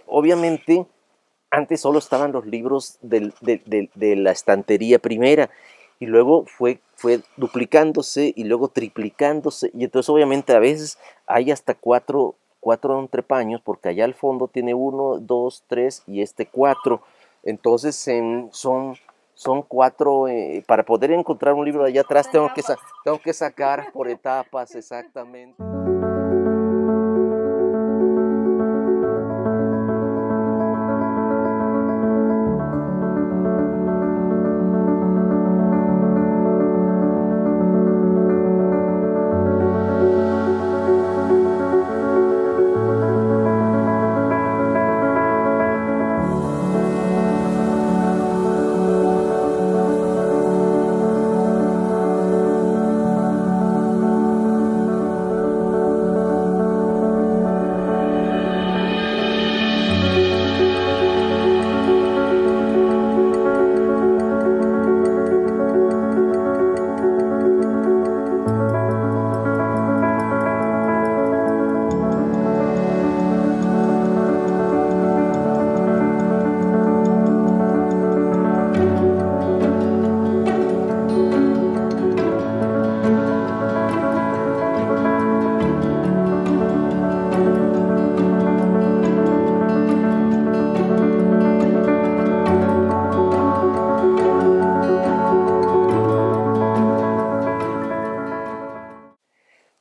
Obviamente, antes solo estaban los libros de la estantería primera y luego fue duplicándose y luego triplicándose y entonces obviamente a veces hay hasta cuatro entrepaños porque allá al fondo tiene uno, dos, tres y este cuatro. Entonces son cuatro, para poder encontrar un libro de allá atrás tengo que sacar por etapas exactamente.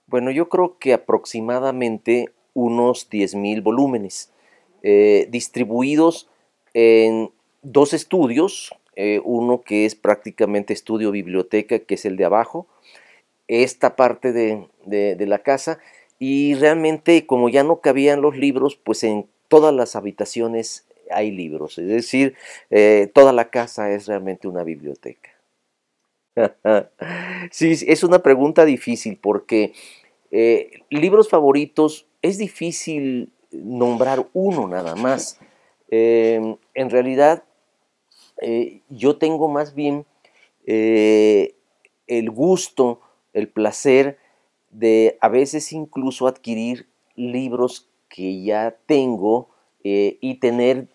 Bueno, yo creo que aproximadamente unos 10,000 volúmenes, distribuidos en dos estudios, uno que es prácticamente estudio biblioteca, que es el de abajo, esta parte de la casa, y realmente como ya no cabían los libros, pues en todas las habitaciones hay libros, es decir, toda la casa es realmente una biblioteca. Sí, es una pregunta difícil porque libros favoritos, es difícil nombrar uno nada más. En realidad, yo tengo más bien eh, el gusto, el placer de a veces incluso adquirir libros que ya tengo y tener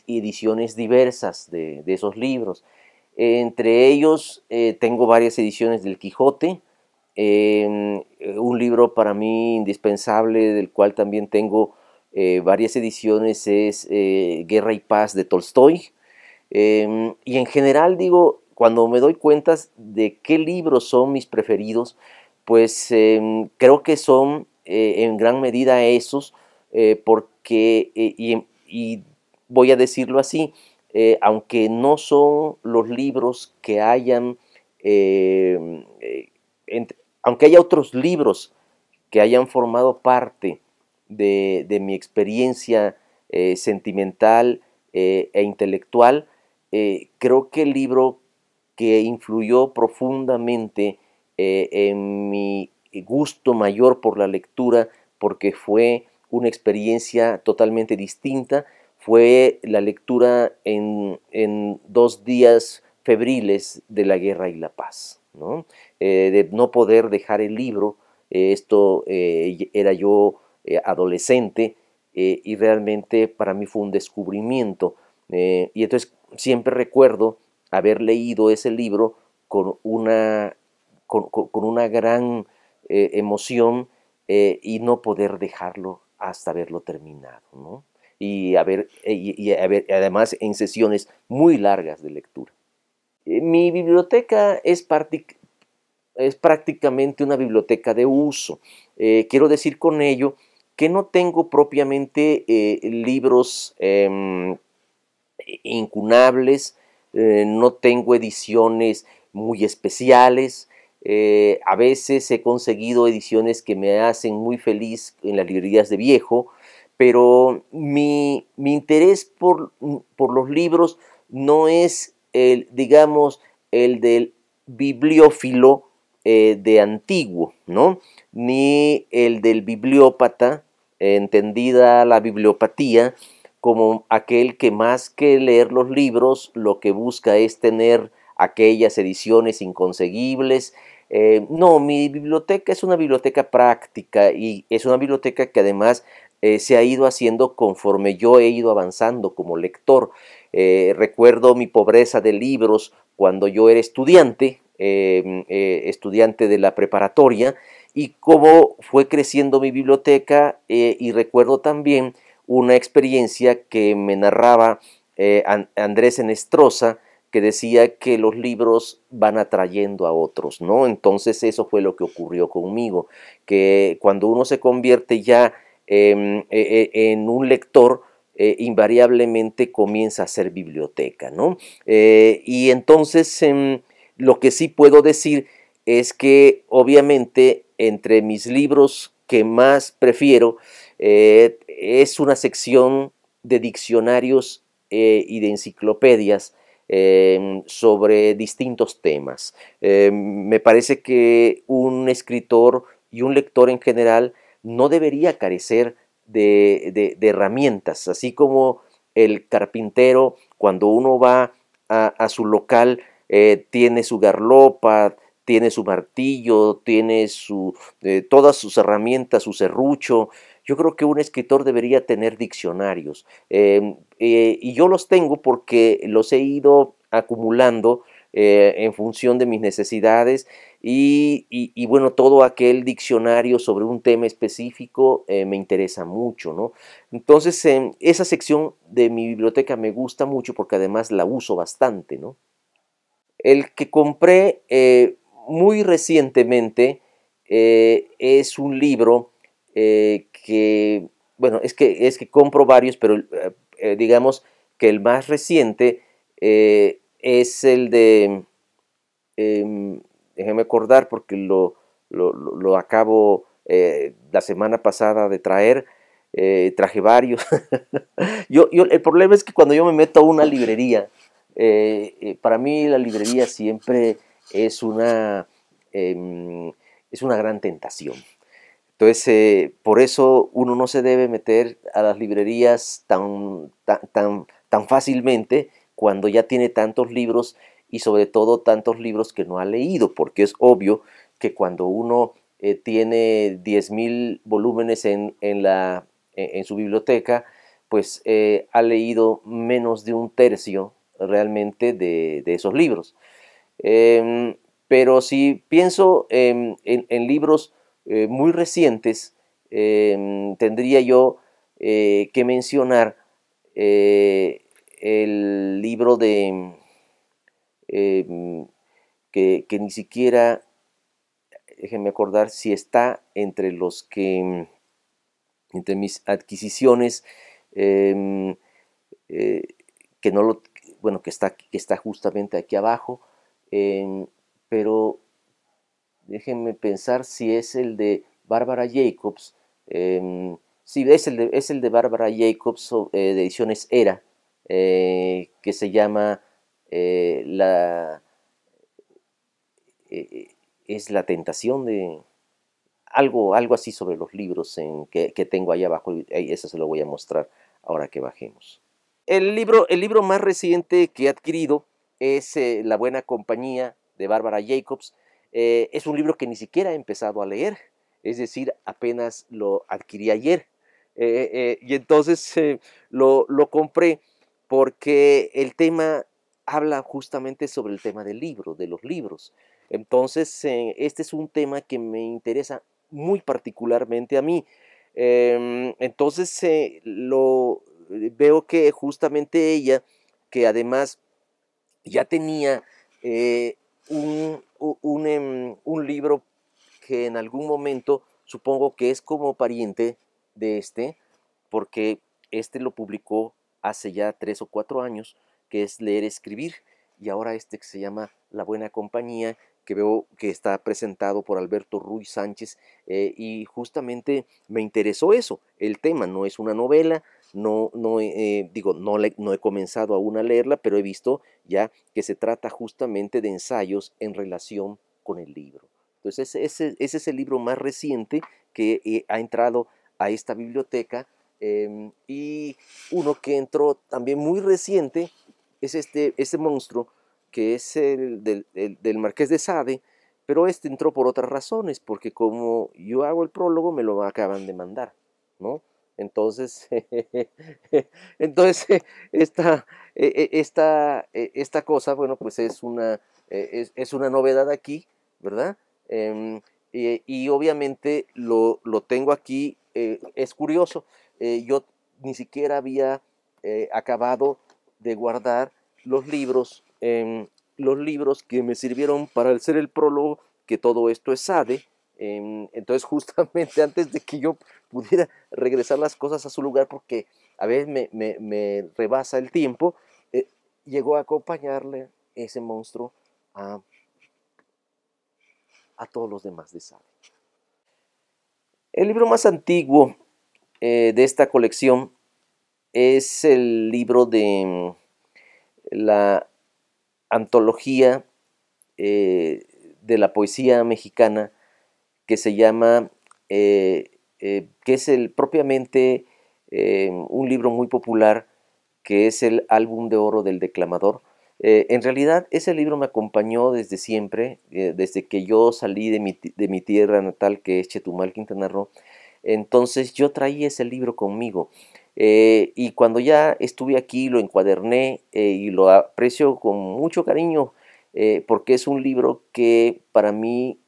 ediciones diversas de esos libros. Entre ellos tengo varias ediciones del Quijote, un libro para mí indispensable del cual también tengo varias ediciones es Guerra y Paz de Tolstoy. Y en general digo, cuando me doy cuenta de qué libros son mis preferidos, pues creo que son en gran medida esos, porque, y voy a decirlo así, aunque no son los libros que hayan, eh, eh, entre, aunque haya otros libros que hayan formado parte de mi experiencia sentimental e intelectual, creo que el libro que influyó profundamente en mi gusto mayor por la lectura, porque fue una experiencia totalmente distinta, fue la lectura en 2 días febriles de la Guerra y la Paz, ¿no? De no poder dejar el libro, esto era yo adolescente y realmente para mí fue un descubrimiento. Y entonces siempre recuerdo haber leído ese libro con una gran emoción y no poder dejarlo hasta haberlo terminado, ¿no? Además en sesiones muy largas de lectura. Mi biblioteca es prácticamente una biblioteca de uso. Quiero decir con ello que no tengo propiamente libros incunables, no tengo ediciones muy especiales. A veces he conseguido ediciones que me hacen muy feliz en las librerías de viejo, pero mi interés por los libros no es digamos, el del bibliófilo de antiguo, ¿no? Ni el del bibliópata, entendida la bibliopatía, como aquel que más que leer los libros, lo que busca es tener aquellas ediciones inconseguibles. No, mi biblioteca es una biblioteca práctica y es una biblioteca que además se ha ido haciendo conforme yo he ido avanzando como lector. Recuerdo mi pobreza de libros cuando yo era estudiante, estudiante de la preparatoria, y cómo fue creciendo mi biblioteca, y recuerdo también una experiencia que me narraba Andrés Enestrosa, que decía que los libros van atrayendo a otros, ¿no? Entonces eso fue lo que ocurrió conmigo, que cuando uno se convierte ya en un lector, invariablemente comienza a ser biblioteca, ¿no? Y entonces lo que sí puedo decir es que obviamente entre mis libros que más prefiero es una sección de diccionarios y de enciclopedias sobre distintos temas. Me parece que un escritor y un lector en general no debería carecer de herramientas, así como el carpintero, cuando uno va a su local, tiene su garlopa, tiene su martillo, tiene todas sus herramientas, su serrucho. Yo creo que un escritor debería tener diccionarios, y yo los tengo porque los he ido acumulando en función de mis necesidades, y bueno, todo aquel diccionario sobre un tema específico me interesa mucho, ¿no? Entonces, esa sección de mi biblioteca me gusta mucho porque además la uso bastante, ¿no? El que compré muy recientemente es un libro que, bueno, es que compro varios, pero digamos que el más reciente es el de, déjeme acordar porque lo acabo la semana pasada de traer, traje varios. El problema es que cuando yo me meto a una librería, para mí la librería siempre es una, eh, es una gran tentación. Entonces, por eso uno no se debe meter a las librerías tan fácilmente cuando ya tiene tantos libros, y sobre todo tantos libros que no ha leído, porque es obvio que cuando uno tiene 10.000 volúmenes en su biblioteca, pues ha leído menos de un tercio realmente de esos libros. Em, pero si pienso en libros muy recientes, tendría yo que mencionar el libro em, que ni siquiera, déjenme acordar si está entre mis adquisiciones, em, eh, que no lo, bueno, que está justamente aquí abajo, em, pero déjenme pensar si es el de Bárbara Jacobs. Sí, es el de Bárbara Jacobs, de Ediciones Era, que se llama es la tentación de algo así sobre los libros que tengo ahí abajo, y eso se lo voy a mostrar ahora que bajemos. El libro más reciente que he adquirido es La Buena Compañía de Bárbara Jacobs. Es un libro que ni siquiera he empezado a leer, es decir, apenas lo adquirí ayer. Y entonces lo compré porque el tema habla justamente sobre el tema del libro, de los libros. Entonces, este es un tema que me interesa muy particularmente a mí. Entonces, veo que justamente ella, que además ya tenía eh, un libro que en algún momento supongo que es como pariente de este, porque este lo publicó hace ya 3 o 4 años, que es Leer, Escribir, y ahora este que se llama La Buena Compañía, que veo que está presentado por Alberto Ruiz Sánchez, y justamente me interesó eso. El tema no es una novela, digo, no he comenzado aún a leerla, pero he visto ya que se trata justamente de ensayos en relación con el libro. Entonces ese es el libro más reciente que ha entrado a esta biblioteca, y uno que entró también muy reciente es este monstruo, que es el Marqués de Sade, pero este entró por otras razones, porque como yo hago el prólogo, me lo acaban de mandar, ¿no? Entonces, entonces esta cosa, bueno, pues es una novedad aquí, ¿verdad? Em, y obviamente lo tengo aquí, es curioso, yo ni siquiera había acabado de guardar los libros que me sirvieron para hacer el prólogo, que todo esto es Sade. Entonces, justamente antes de que yo pudiera regresar las cosas a su lugar, porque a veces me rebasa el tiempo, eh, llegó a acompañarle ese monstruo a, a todos los demás de Sade. El libro más antiguo de esta colección es el libro de la antología de la poesía mexicana, que se llama, que es propiamente un libro muy popular, que es el Álbum de Oro del Declamador. En realidad ese libro me acompañó desde siempre, desde que yo salí de mi tierra natal, que es Chetumal, Quintana Roo. Entonces yo traía ese libro conmigo. Y cuando ya estuve aquí lo encuaderné y lo aprecio con mucho cariño, porque es un libro que para mí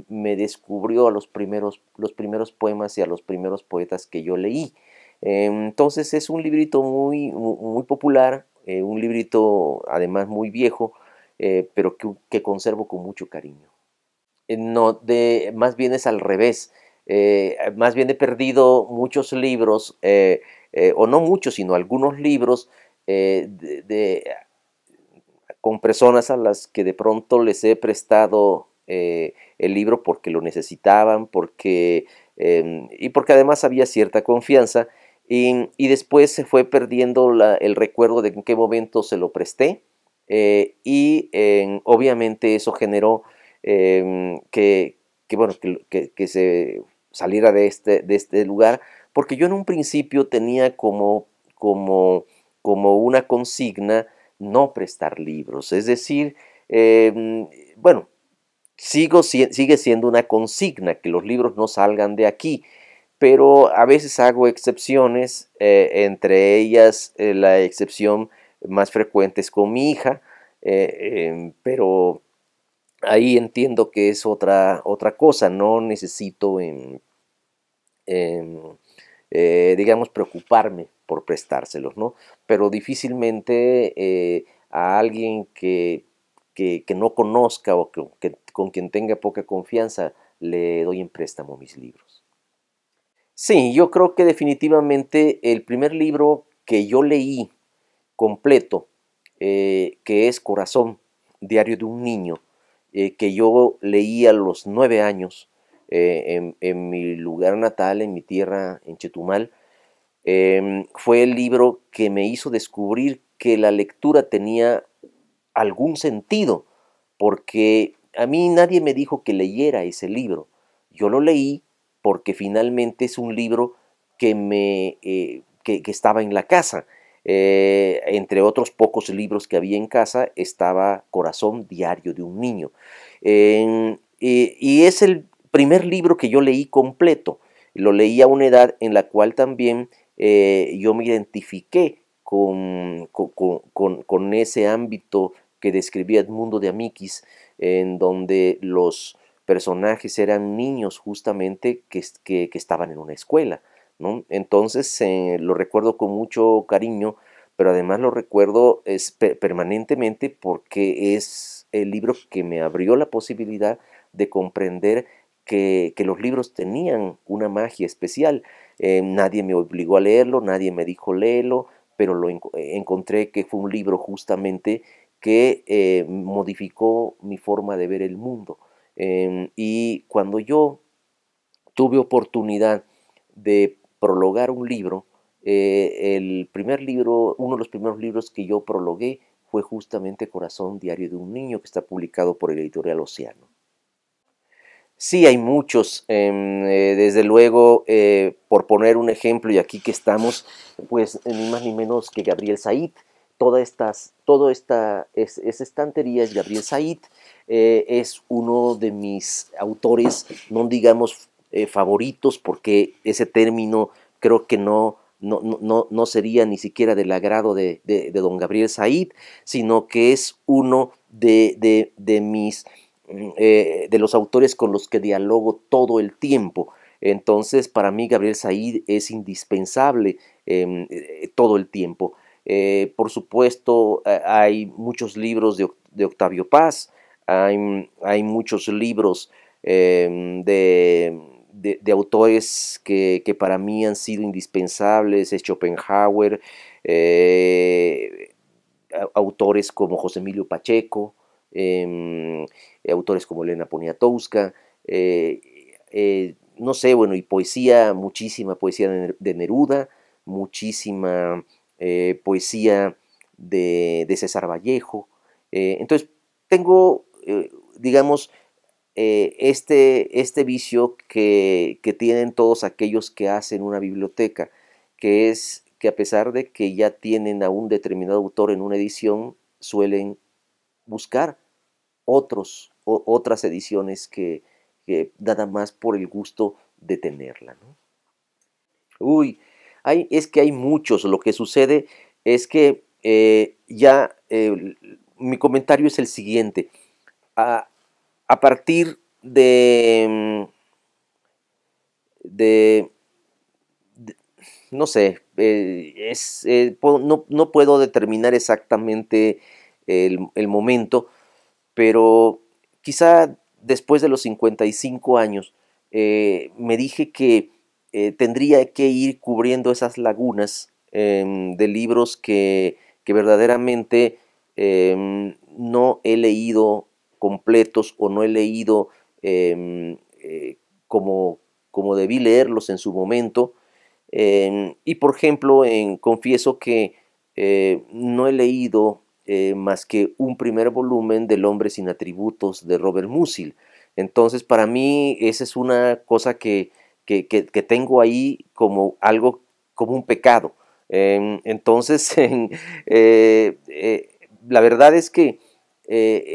me descubrió a los primeros poemas y a los primeros poetas que yo leí. Entonces es un librito muy popular, un librito además muy viejo, pero que conservo con mucho cariño. No, más bien es al revés. Más bien he perdido muchos libros, o no muchos, sino algunos libros con personas a las que de pronto les he prestado el libro porque lo necesitaban, y porque además había cierta confianza, y después se fue perdiendo el recuerdo de en qué momento se lo presté, obviamente eso generó bueno, que se saliera de este lugar, porque yo en un principio tenía como una consigna no prestar libros. Es decir, bueno, sigue siendo una consigna que los libros no salgan de aquí, pero a veces hago excepciones, entre ellas la excepción más frecuente es con mi hija, pero ahí entiendo que es otra cosa, no necesito en, digamos, preocuparme por prestárselos, ¿no? Pero difícilmente a alguien que no conozca o con quien tenga poca confianza le doy en préstamo mis libros. Sí, yo creo que definitivamente el primer libro que yo leí completo, que es Corazón, Diario de un Niño, que yo leí a los 9 años en mi lugar natal, en mi tierra, en Chetumal. Fue el libro que me hizo descubrir que la lectura tenía algún sentido, porque a mí nadie me dijo que leyera ese libro. Yo lo leí porque finalmente es un libro que estaba en la casa. Entre otros pocos libros que había en casa estaba Corazón, Diario de un Niño. Y es el primer libro que yo leí completo. Lo leí a una edad en la cual también yo me identifiqué con ese ámbito que describía Edmundo de Amicis, en donde los personajes eran niños justamente que estaban en una escuela, ¿no? Entonces lo recuerdo con mucho cariño, pero además lo recuerdo permanentemente porque es el libro que me abrió la posibilidad de comprender que los libros tenían una magia especial. Nadie me obligó a leerlo, nadie me dijo léelo, pero encontré que fue un libro justamente que modificó mi forma de ver el mundo. Y cuando yo tuve oportunidad de prologar un libro, el primer libro, uno de los primeros libros que yo prologué fue justamente Corazón, Diario de un Niño, que está publicado por el editorial Océano. Sí, hay muchos, desde luego, por poner un ejemplo, y aquí que estamos, pues ni más ni menos que Gabriel Said. Esa estantería es Gabriel Said, es uno de mis autores, no digamos favoritos, porque ese término creo que no sería ni siquiera del agrado de don Gabriel Said, sino que es uno de los autores con los que dialogo todo el tiempo. Entonces, para mí Gabriel Said es indispensable todo el tiempo. Por supuesto, hay muchos libros de Octavio Paz, hay muchos libros de autores que para mí han sido indispensables, es Schopenhauer, autores como José Emilio Pacheco, autores como Elena Poniatowska, no sé, bueno, y poesía, muchísima poesía de Neruda, muchísima poesía de César Vallejo. Entonces, tengo, digamos, este vicio que tienen todos aquellos que hacen una biblioteca, que es que a pesar de que ya tienen a un determinado autor en una edición, suelen buscar otras ediciones que nada más por el gusto de tenerla, ¿no? Uy, es que hay muchos. Lo que sucede es que mi comentario es el siguiente. A, a partir de no sé, no puedo determinar exactamente el momento, pero quizá después de los 55 años me dije que tendría que ir cubriendo esas lagunas de libros que verdaderamente no he leído completos o no he leído como, como debí leerlos en su momento. Y por ejemplo, confieso que no he leído más que un primer volumen del Hombre sin atributos de Robert Musil. Entonces, para mí, esa es una cosa que tengo ahí como algo, como un pecado. Entonces, la verdad es que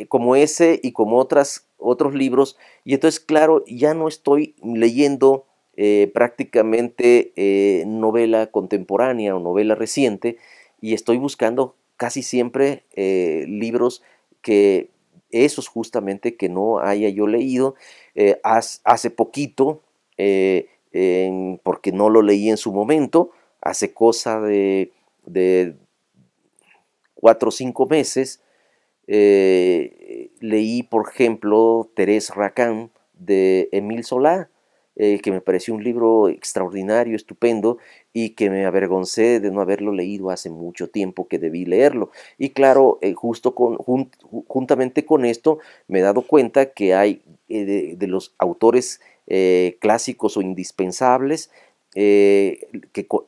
como ese y como otros libros, y entonces, claro, ya no estoy leyendo prácticamente novela contemporánea o novela reciente, y estoy buscando casi siempre libros que esos justamente que no haya yo leído. Hace poquito, porque no lo leí en su momento, hace cosa de 4 o 5 meses, leí, por ejemplo, Thérèse Racan de Émile Zola, que me pareció un libro extraordinario, estupendo, y que me avergoncé de no haberlo leído hace mucho tiempo que debí leerlo. Y claro, juntamente con esto me he dado cuenta que hay de los autores clásicos o indispensables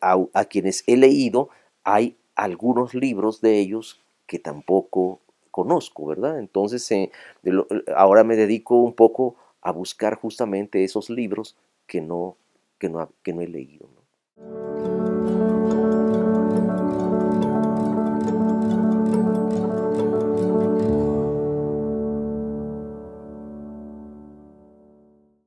a quienes he leído, hay algunos libros de ellos que tampoco conozco, ¿verdad? Entonces, ahora me dedico un poco a buscar justamente esos libros que no he leído, ¿no?